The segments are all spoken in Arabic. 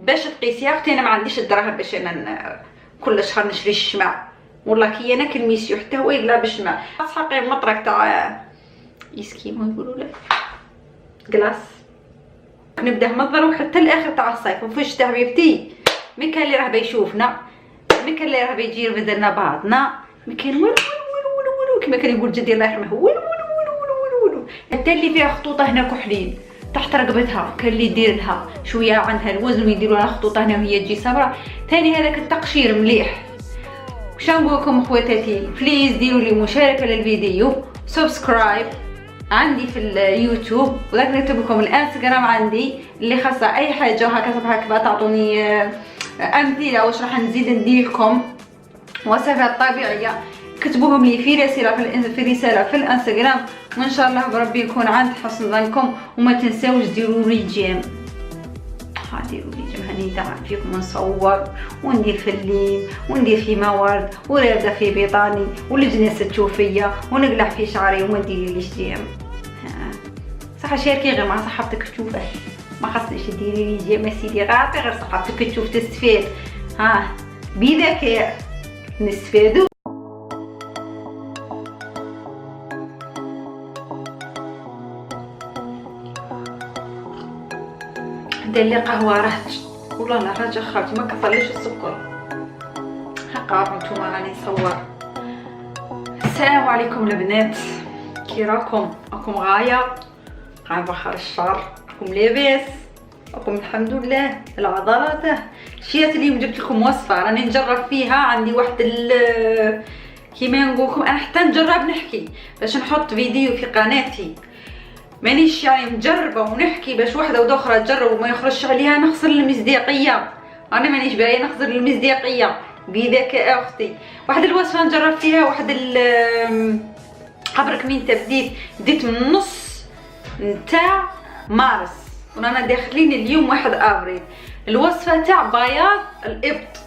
باش تقيسيها. اختي انا ما عنديش الدراهم باش انا كل شهر نشري الشمع، والله كي انا كالميسيو حتى هو يقلع بالشمع. حقي مطرك تاع يسكيمو يقولوا له كلاص. نبدا من الظهر حتى الاخر تاع الصيف. وفي الشتا حبيبتي ما كان اللي راه بيشوفنا، ما كان اللي راه بيجي يرفدنا بعضنا، ما كان والو كما كان يقول جدي الله يرحمه والو. حتى اللي فيها خطوطه هنا كحلين تحت رقبتها كان اللي يدير لها شويه عندها الوزن ويديروا لها خطوطه هنا وهي تجي صبره. ثاني هذاك التقشير مليح. واش نقول لكم خواتاتي؟ بليز ديروا لي مشاركه للفيديو، سبسكرايب عندي في اليوتيوب، وذاك نكتب لكم الانستغرام عندي اللي خاصه اي حاجه هكذا تعطوني امثله واش راح نزيد ندير لكم وصفات طبيعيه. كتبوهم لي في رساله في الانستغرام، وان شاء الله بربي يكون عند حسن ظنكم. وما تنساوش ديروا لي جيم، ديروا لي جيم. هاني داعم فيكم نصور وندير في الليل وندير في موارد ورابده في بطاني والجناس تشوف فيا ونقلع في شعري وما ديري ليش جيم. صح شاركي غير مع صحابتك تشوفه، ما خاصنيش ديري لي جيم سيدي، غير صحابتك تشوف تستفاد. بذكاء نستفادوا. دير لي قهوه راحت والله لا راجع خالتي ما كثرليش السكر. هاكا نتوما راني نصور. السلام عليكم البنات، كي راكم؟ راكم غايه بخير الشهر، راكم لاباس؟ راكم الحمد لله. العضلات شيات اليوم جبت لكم وصفه راني نجرب فيها. عندي واحد كيما نقول لكم انا حتى نجرب نحكي باش نحط فيديو في قناتي، مانيش يعني مجربه ونحكي باش وحده ودخرى تجرب وما يخرجش عليها نخسر المصداقيه. انا مانيش باغيه نخسر المصداقيه بذكاء اختي. واحد الوصفه نجرب فيها، واحد خبرك مين بديت من نص نتاع مارس ورانا داخلين اليوم 1 ابريل. الوصفه تاع بياض الابط،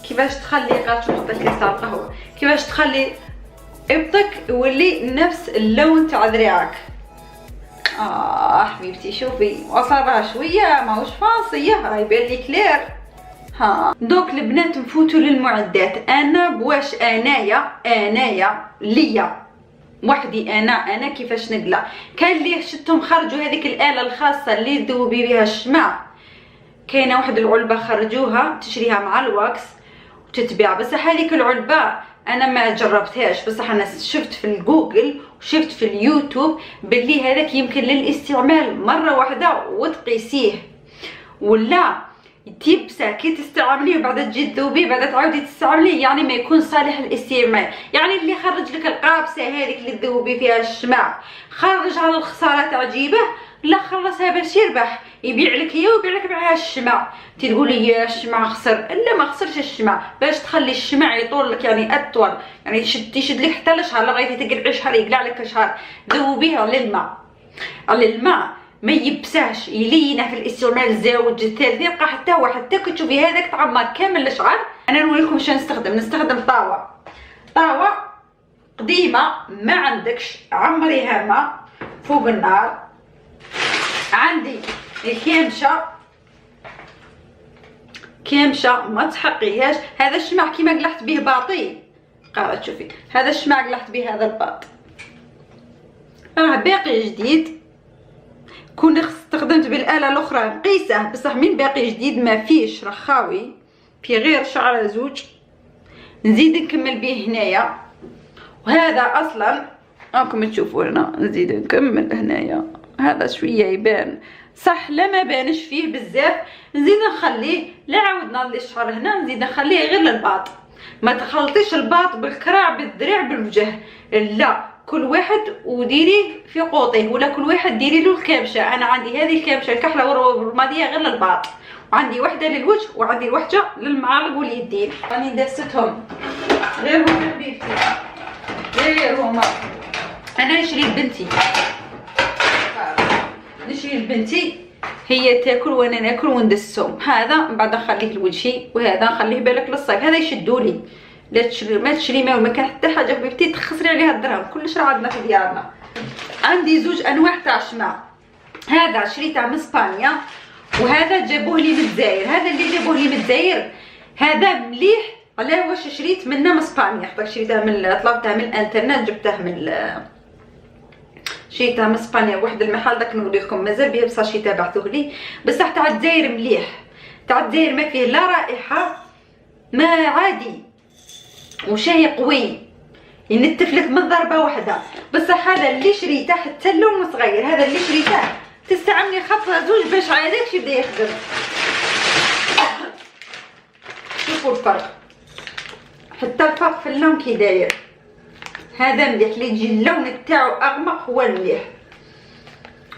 كيفاش تخلي غاش نحط الكاس تاع القهوه، كيفاش تخلي ابطك يولي نفس اللون تاع ذراعك. حبيبتي شوفي وصلها شويه ماهوش فاصيه، راه يبان لي كلير. دوك البنات نفوتوا للمعدات. انا بواش انايا ليا وحدي انا كيفاش نقلع. كان ليه شفتهم خرجوا هذيك الاله الخاصه اللي تذوبي بها الشمع، كاينه واحد العلبه خرجوها تشريها مع الواكس وتتباع، بصح هذيك العلبه انا ما جربتهاش، بصح انا شفت في الجوجل وشفت في اليوتيوب باللي هذاك يمكن للاستعمال مره واحده وتقيسيه، ولا تيبسه كي تستعمليه وبعد تجي تذوبيه بعد تعاودي تستعمليه، يعني ما يكون صالح للاستعمال. يعني اللي خرج لك القابسه هذيك اللي تذوبي فيها الشمع خرج على الخساره تعجيبه، لا خلصها باش يربح، يبيع لك هي ويبيع لك معها الشمع. تقولي يا الشمع خسر، لا ما خسرش الشمع. باش تخلي الشمع يطول لك يعني اطول، يعني يشد لك حتى لشهر لغايه تقلع شهر، يقلع لك شهر. ذوبيه على الماء ما يبساش، يلينه في الاستعمال الزوج الثالث يبقى حتى هو حتى كتشوفي هذاك تعمر كامل الشعر. انا نقول لكم شنو نستخدم طاوه قديمه ما عندكش عمريها ماء فوق النار. عندي كامشه ما تحقيهاش. هذا الشمع كيما قلحت به باطي، قاعده تشوفي هذا الشمع قلحت به هذا الباط راه باقي جديد. كون استخدمت بالاله الاخرى نقيسه، بصح من باقي جديد ما فيش رخاوي، في غير شعره زوج. نزيد نكمل به هنايا، وهذا اصلا راكم تشوفوا هنا. نزيد نكمل هنايا، هذا شويه يبان صح، لا ما بانش فيه بزاف. نزيد نخليه، لا عاودنا للشعر هنا، نزيد نخليه غير للباط. ما تخلطيش الباط بالكراع بالذراع بالوجه، لا كل واحد وديري في قوطه، ولا كل واحد ديري له الكابشه. انا عندي هذه الكابشه الكحله والرماديه غير للباط، وعندي وحده للوجه وعندي وحده للمعالق واليدين. راني داستهم غير هما حبيبتي، غير هما. انا نشري لبنتي هي تاكل وانا ناكل وندسهم. هذا من بعد نخليه لوجهي، وهذا نخليه بالك للصيف. هذا يشدولي، لا تشري ما تشري ما كان حتى حاجه حبيبتي تخسري عليها الدرهم. كلش راه عندنا في ديارنا. عندي زوج انواع تاع شمع. هذا شريته من اسبانيا وهذا جابوه لي من الجزائر. هذا اللي جابوه لي من الجزائر هذا مليح. على واش شريت منه من اسبانيا، حتى شريتها من طلبتها من الانترنت، جبتها من شريتها من اسبانيا واحد المحل داك نوري لكم مازال بيه بصح شي تابعتوه لي. بصح تاع الجزائر مليح، تاع الجزائر ما فيه لا رائحه ما عادي وشاي قوي ينتفلك من ضربه واحده. بصح هذا اللي شريته حتى اللون صغير، هذا اللي شريته تستعملي خطره زوج باش عادك يبدا يخدم. شوفوا الفرق، حتى الفرق في اللون كي داير. هذا مليح اللي يجي اللون تاعو اغمق هو المليح.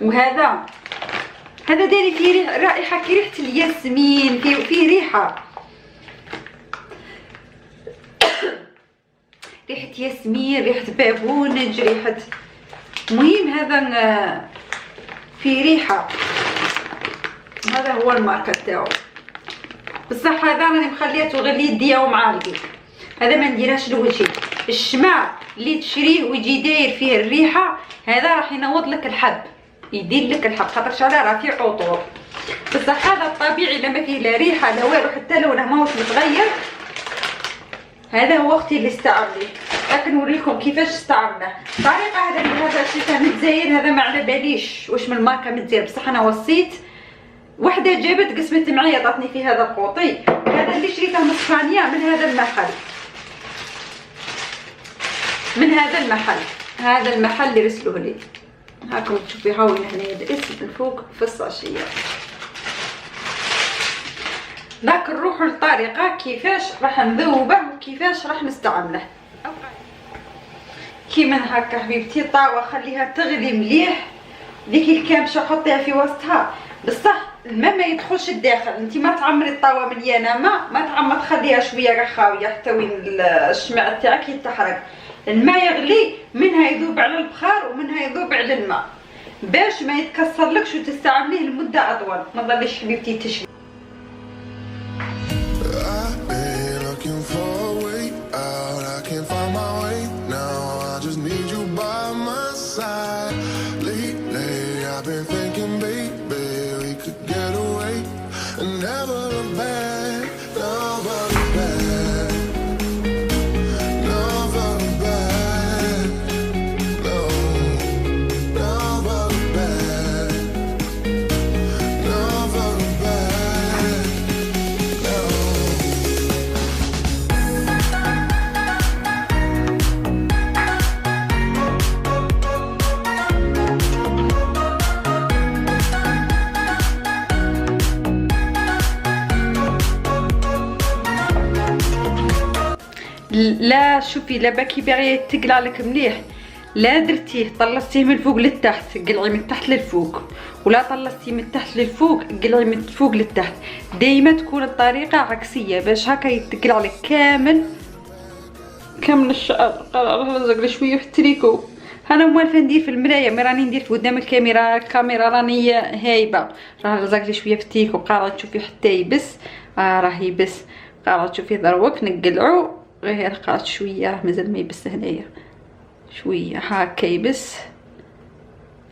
وهذا داري فيه رائحه كي ريحه الياسمين، فيه ريحه ريحه ياسمين، ريحه بابونج، ريحه مهم. هذا فيه ريحه. هذا هو الماركه تاعو. بصح هذا راني مخليته غير ليديا ومعالقي. هذا ما نديرهاش لوجهي. الشمع اللي تشريه ويجي داير فيه الريحه هذا راح ينوض لك الحب، يدير لك الحب، خاطرش على راه فيه عطور. بصح هذا الطبيعي لما فيه لا ريحه لا والو، حتى لونه ماهوش متغير. هذا هو اختي اللي استعمليه، لكن نوريكم كيفاش استعملناه. الطريقه هذا شريته من الجزائر، هذا ما على باليش واش من الماركه من الجزائر، بصح انا وصيت وحده جابت قسمت معايا عطاتني في هذا القوطي. هذا اللي شريته من اسبانيا من هذا المحل، من هذا المحل اللي رسلوه لي. هاكم تشوفي هاوين هنا الاسم الفوق في الساشيه. لكن نروحوا للطريقه كيفاش راح نذوبه وكيفاش راح نستعمله. كيما هكا حبيبتي الطاوه خليها تغلي مليح، ديك الكامشه حطيها في وسطها، بصح الماء ما يدخلش الداخل. انت ما تعمري الطاوه مليانه ماء، ما تعمر تخليها شويه رخاويه حتى وين الشمع تاعك يتحرق. الماء يغلي، منها يذوب على البخار ومنها يذوب على الماء باش ما يتكسرلكش وتستعمليه لمده اطول، ما تضليش حبيبتي تشوي. لا شوفي لا باكي باغي تقلع لك مليح، لا درتيه طلصتيه من الفوق للتحت قلعي من التحت للفوق، ولا طلصتيه من التحت للفوق قلعي من الفوق للتحت. دايما تكون الطريقه عكسيه باش هكا يتقلع لك كامل الشعر. راه لازق شويه في التريكو. انا موالفه ندير في المرايه، مي راني ندير قدام الكاميرا راني هايبه. راه لازق لي شويه في التريكو، قاعده تشوفي حتى يبس. راه يبس، قاعده تشوفي دروك نقلعو غير قاعد شويه، مازال ما يبس هنايا شويه هكا يبس.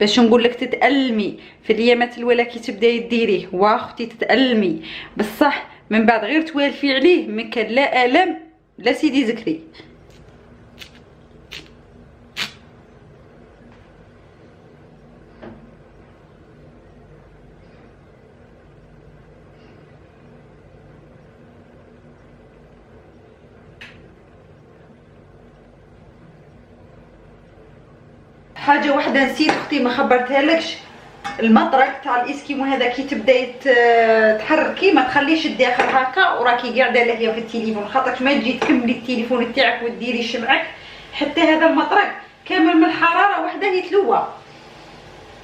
باش نقول لك تتألمي في الايامات الاولى كي تبداي ديريه واختي تتألمي، بصح من بعد غير توالفي عليه ما كان لا الم لا سيدي ذكري. حاجه واحده نسيت اختي ما خبرتها لكش، المطرق تاع الاسكيمو هذا كي تبداي تحركي ما تخليش الداخل هكا وراكي قاعده لهيه في التليفون، خاطرك ما تجي تكملي التليفون تاعك وديري شمعك. حتى هذا المطرق كامل من حراره واحده يتلوى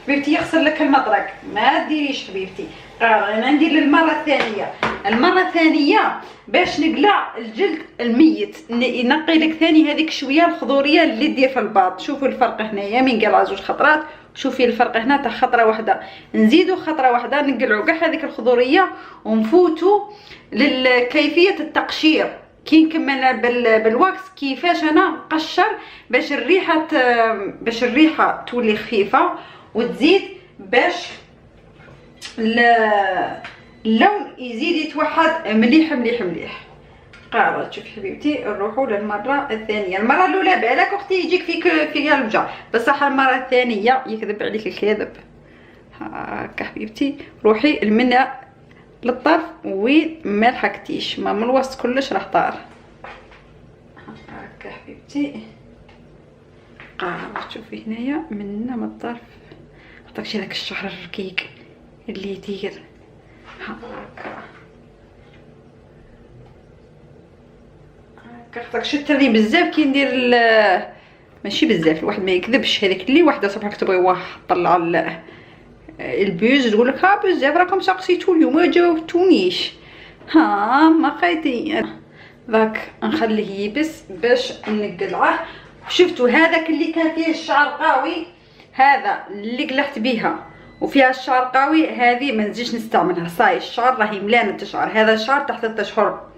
حبيبتي، يغسل لك المطرق. ما ديريش حبيبتي. انا ندير للمره الثانيه باش نقلع الجلد الميت، ينقي لك ثاني هذيك شويه الخضوريه اللي دير في الباط. شوفوا الفرق هنايا من قلع زوج خطرات، شوفي الفرق هنا تاع خطره واحده، نزيدوا خطره واحده نقلعوا كاع هذيك الخضوريه ونفوتوا لكيفيه التقشير. كي نكمل بالواكس كيفاش انا نقشر باش الريحه تولي خفيفه وتزيد باش اللون يزيد يتوحد مليح مليح مليح. قاعده شوفي حبيبتي نروحوا للمره الثانيه. المره الاولى بالك اختي يجيك فيك الوجع، بصح المره الثانيه يكذب عليك الكذب. هاكا حبيبتي روحي المنع للطرف وما لحقتيش، ما من الوسط كلش راح طار. هاكا حبيبتي قاعده شوفي هنايا من الطرف. عطاكش هذاك الشعر الرقيق اللي يدير هاكا. كاختك شفت لي بزاف كي ندير ماشي بزاف، الواحد ما يكذبش، هذيك اللي وحده صبحك تبغي طلع البيوز تقول لك ها بزاف راكم سقسيتو اليوم ما جاوبتونيش. ها ما قايدين ذاك نخليه يبس باش نقلعه. شفتوا هذاك اللي كان فيه الشعر قوي، هذا اللي قلعت بيها وفيها الشعر قوي، هذه ما نزيدش نستعملها. صاي الشعر راهي ملانه تشعر. هذا الشعر تحت 3 اشهر،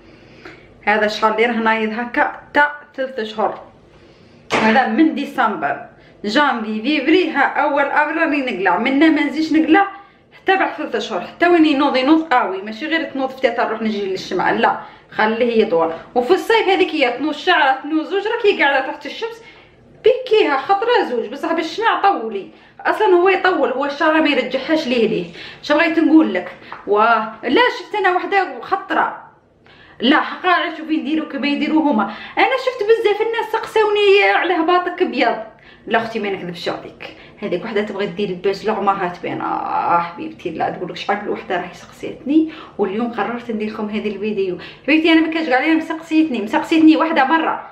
هذا الشهر اللي راه نايض هكا تاع 3 اشهر. هذا من ديسمبر جانفي فيفري ها اول ابريل راني نقلع منه، ما نزيدش نقلع حتى بعد 3 اشهر. حتى وين ينوض قوي، ماشي غير تنوض في تاتا نروح نجري للشمعة، لا خليه يطول. وفي الصيف هذيك هي تنوض شعره تنوض زوج راكي قاعده تحت الشمس بكيها خطره زوج، بصح بالشمع طولي اصلا هو يطول، هو الشعر ما يرجعهاش ليه. شو بغيت نقول لك؟ لا شفت انا وحده خطره، لا حقا شوفي نديرو كما يديرو هما. انا شفت بزاف الناس سقساوني على هباطك ابيض. لا اختي ما نكذبش عليك، هذيك وحده تبغي دير الباج لعمرها تبان. حبيبتي لا تقولك شحال الوحده راهي سقسيتني واليوم قررت ندير لكم هذا الفيديو. حبيبتي انا ما كاش عليها مسقسيتني وحده مره،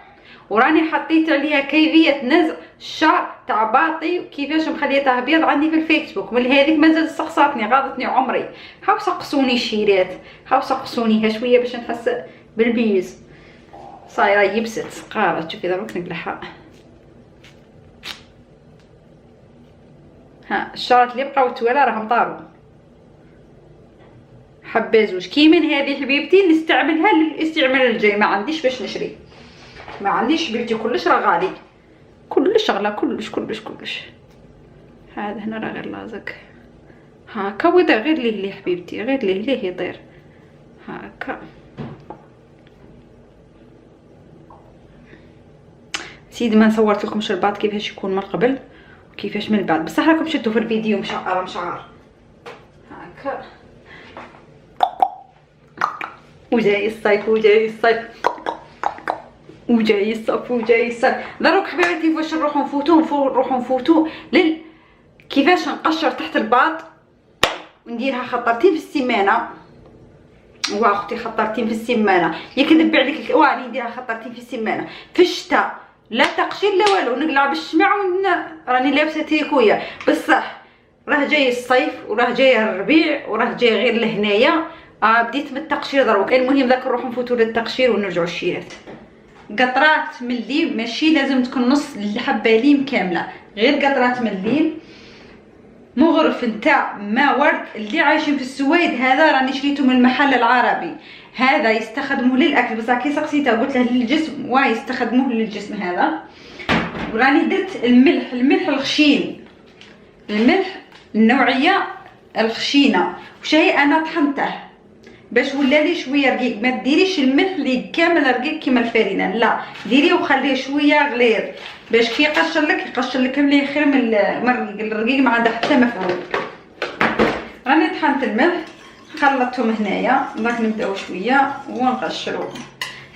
وراني حطيت عليها كيفيه نزع الشعر تاع باطي وكيفاش مخليتها ابيض عندي في الفيسبوك. من هذيك مازال سقساتني غاضتني عمري. هاو سقسوني الشيرات، هاو سقسونيها شويه باش نحس بالبيز. صايره يبست قارت شوفي دروك نقلعها. ها الشعرات اللي بقاو توالى راهم طاروا حبه زوج. كي من هذه حبيبتي نستعملها للاستعمال الجاي، ما عنديش باش نشري، ما عنديش حبيبتي كلش راه غالي، كلش غلا كلش. هذا هنا راه غير لازق هاكا ودا غير ليه حبيبتي، غير ليه يطير هاكا. سيدي ما صورت لكم شربات كيفاش يكون من قبل وكيفاش من بعد، بصح راكم شفتوا في الفيديو مشعر هاكا. وجاي الصيف وجاي الصيف. دروك حبيباتي واش نروحو نفوتو كيفاش نقشر تحت الباط ونديرها خطرتين في السيمانه. واختي خطرتين في السيمانه يكذب عليك، واني نديرها خطرتين في السيمانه. في الشتاء لا تقشير لا والو، نقلع بالشمع راني لابسه تريكويه. بصح راه جاي الصيف وراه جاي الربيع وراه جاي غير لهنايا. بديت من التقشير دروك. المهم ذاك نروحو نفوتو للتقشير ونرجعو الشيرات. قطرات من الليم ماشي لازم تكون نص الحبه ليم كامله، غير قطرات من الليم. مغرف نتاع ما ورد اللي عايشين في السويد، هذا راني شريته من المحل العربي. هذا يستخدموه للاكل، بصح كي سقسيته قلت له للجسم ويستخدموه للجسم هذا. وراني درت الملح الخشين، الملح النوعيه الخشينه. وشاي انا طحنته باش ولا لي شويه رقيق. ما ديريش الملح اللي كامل رقيق كيما الفرينه، لا ديريه وخليه شويه غليظ باش كي يقشر لك ملي خير من الرقيق، ما عنده حتى مفعول. راني طحنت الملح خلطتهم هنايا، داك نبداو شويه ونقشروا.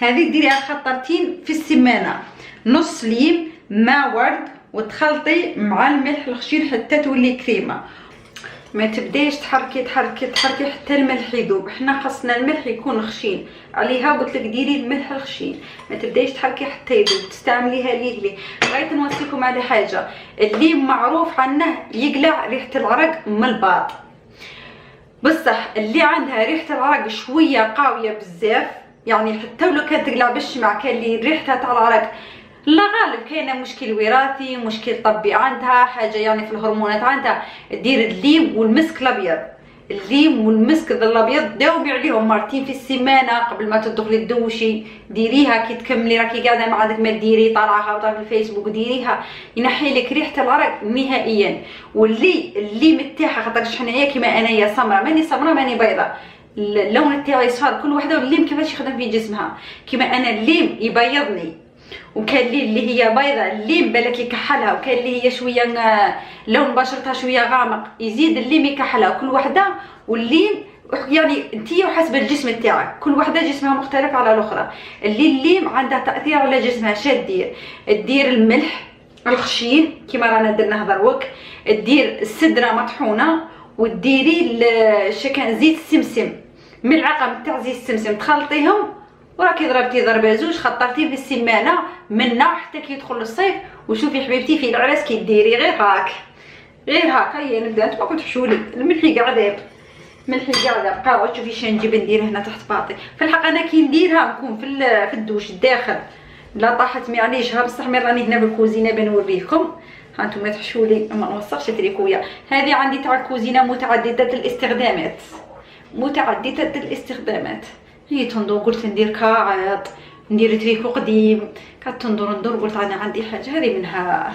هذه ديريها خطرتين في السمانه، نص ليم ماء ورد وتخلطي مع الملح الخشين حتى تولي كريمه. ما تبدايش تحركي حتى الملح يذوب. حنا خاصنا الملح يكون خشين عليها، قلت لك ديري الملح الخشين، ما تبدايش تحركي حتى يذوب، تستعمليها ليه. بغيت نوصيكم على حاجه، الليم معروف عنه يقلع ريحه العرق من الباط، بصح اللي عندها ريحه العرق شويه قويه بزاف، يعني حتى ولو كانت تقلع بالشمع كان لي ريحتها تاع العرق، لا غالب كاينه مشكل وراثي، مشكل طبي عندها حاجه، يعني في الهرمونات عندها، دير الليم والمسك الابيض. الليم والمسك الابيض داومي عليهم مرتين في السيمانه قبل ما تدخلي تدوشي. ديريها كي تكملي راكي قاعده مع داك ما ديري طالعه هابطه في الفيسبوك ديريها ينحي لك ريحه العرق نهائيا. والليم تاعها خاطرش حنايا كيما انايا سمراء ماني سمراء ماني بيضاء، اللون تاعي صفار. كل وحده والليم كيفاش يخدم في جسمها. كيما انا الليم يبيضني، وكان اللي هي بيضة الليم بالك يكحلها، وكان اللي هي شويه لون بشرتها شويه غامق يزيد الليم يكحلها. كل وحده والليم يعني انتي وحسب الجسم تاعك، كل وحده جسمها مختلف على الاخرى. الليم عندها تاثير على جسمها. دير الملح الخشين كيما رانا درناه دروك، دير السدره مطحونه، وديري شكان زيت السمسم، ملعقه تاع زيت السمسم تخلطيهم وراكي ضربتي ضربه زوج خطرتي في السيمانه منا حتى كي يدخل الصيف. وشوفي حبيبتي في العراس كي ديري غير هاك هيا نبدا. نتوما كنت تحشولي الملحي قاعد بقى. شوفي شنو نجيب ندير هنا تحت باطي. في الحق انا كي نديرها نكون في الدوش الداخل لا طاحت معليشها، بصح مي راني هنا بالكوزينه بنوريكم. ها نتوما تحشولي ما نوسخش تريكويا. هذه عندي تاع الكوزينه متعدده الاستخدامات. هي تنظر قلت ندير كاعط، ندير تريكو قديم، كانت ندور قلت انا عندي حاجه هذه منها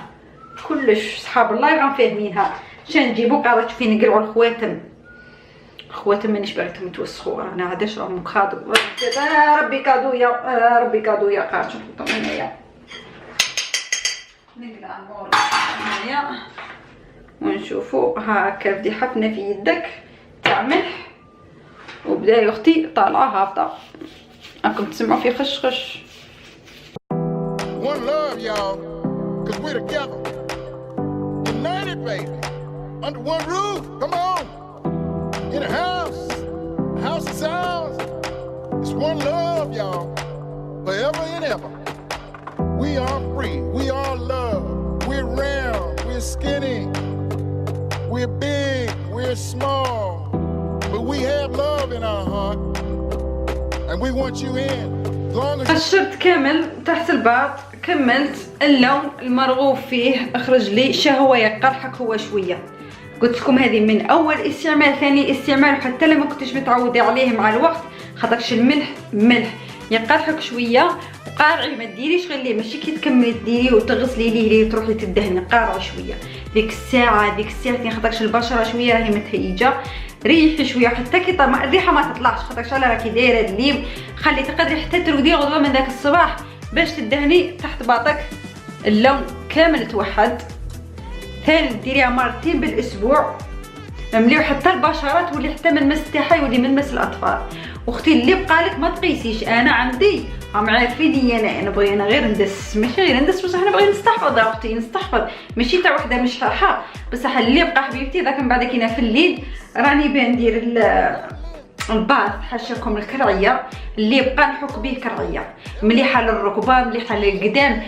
كلش صحاب الله راهم فاهمينها. شنو نجيبو قاعده تشوفي نقلعوا الخواتم مانيش باغيتهم يتوسخوا، انا عادش راهم كادو. ربي كادو يا قاعد نحطهم هنايا. نقلع المور هنايا ونشوفوا هاكا بدي حفنه في يدك تاع ملح، وبدا يا اختي طالعه هابطه. راكم تسمعوا في خش. One love y'all, cause we're together, united baby, under one roof. Come on, in a house of sounds. It's one love y'all, forever and ever. We are free, we are love. We're round, we're skinny, we're big, we're small, but we have love in our heart, and we want you in. قشرت كامل تحت الباط، كملت اللون المرغوب فيه، اخرج لي شهوه يقرحك هو شويه. قلت لكم هذه من اول استعمال، ثاني استعمال حتى لما كنتش متعوده عليه مع الوقت، خاطرش الملح يقرحك شويه. وقارعي ما ديريش غير ليه ماشي كي تكملي ديري وتغسلي ليه تروحي تدهني، قارعي شويه ديك الساعتين خاطرش البشره شويه راهي متهيجه. ريحي شويه حتى كي الريحه ما تطلعش، خاطرش على راكي دايره الليم. خلي تقدري حتى ترودي غدوه من ذاك الصباح باش تدهني تحت باطك اللون كامل توحد. ثاني ديريها مرتين بالاسبوع مليح حتى البشرات تولي حتى من مس تاعها يولي من مس الاطفال. واختي اللي بقالك ما تقيسيش، انا عندي هم عارفيني انا نبغي انا غير ندس، ماشي غير ندس بصح نبغي نستحفظ يا اختي، نستحفظ ماشي تاع وحده مش حاحه. بصح اللي بقى حبيبتي ذاك من بعد كينا في الليل راني بندير الباث حاشاكم الكرعيه اللي بقى نحك به كرعيه مليحه للركبه مليحه للقدام.